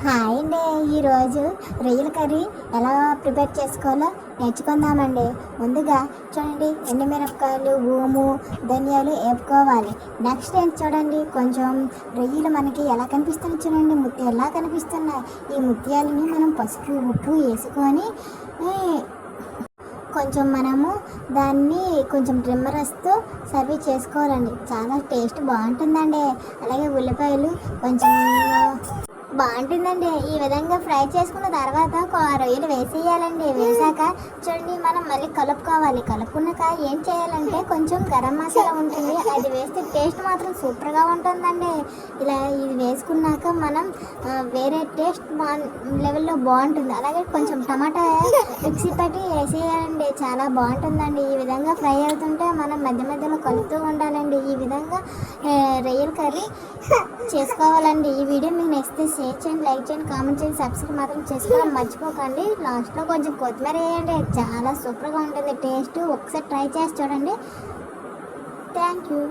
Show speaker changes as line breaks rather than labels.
Hi అండి. ఈరోజు రొయ్యల కర్రీ ఎలా ప్రిపేర్ చేసుకోవాలో నేర్చుకుందామండి. ముందుగా చూడండి, ఎండుమిరపకాయలు, ఓము, ధనియాలు వేపుకోవాలి. నెక్స్ట్ ఏంటి చూడండి, కొంచెం రొయ్యలు మనకి ఎలా కనిపిస్తున్నాయి చూడండి, ముత్యాలు కనిపిస్తున్నాయి. ఈ ముత్యాలని మనం పసుపు ఉప్పు వేసుకొని కొంచెం మనము దాన్ని కొంచెం ట్రిమ్మర్స్తో సర్వ్ చేసుకోవాలండి. చాలా టేస్ట్ బాగుంటుందండి. అలాగే ఉల్లిపాయలు కొంచెం బాగుంటుందండి. ఈ విధంగా ఫ్రై చేసుకున్న తర్వాత రొయ్యలు వేసేయాలండి. వేసాక చూడండి, మనం మళ్ళీ కలుపుకోవాలి. కలుపుకున్నాక ఏం చేయాలంటే కొంచెం గరం మసాలా ఉంటుంది, అది వేస్తే టేస్ట్ మాత్రం సూపర్గా ఉంటుందండి. ఇలా ఇది వేసుకున్నాక మనం వేరే టేస్ట్ లెవెల్లో బాగుంటుంది. అలాగే కొంచెం టమాటా మిక్సీ పట్టి వేసేయాలండి. చాలా బాగుంటుందండి. ఈ విధంగా ఫ్రై అవుతుంటే మనం మధ్య మధ్యలో కలుపుతూ ఉండాలండి. ఈ విధంగా రొయ్యల కర్రీ చేసుకోవాలండి. ఈ వీడియో మీకు నచ్చితే షేర్ చేయండి, లైక్ చేయండి, కామెంట్ చేయండి, సబ్స్క్రైబ్ మాత్రం చేసుకోవడం మర్చిపోకండి. లాస్ట్లో కొంచెం కొత్తిమీర వేయండి, చాలా సూపర్గా ఉంటుంది టేస్ట్. ఒకసారి ట్రై చేసి చూడండి. Thank you.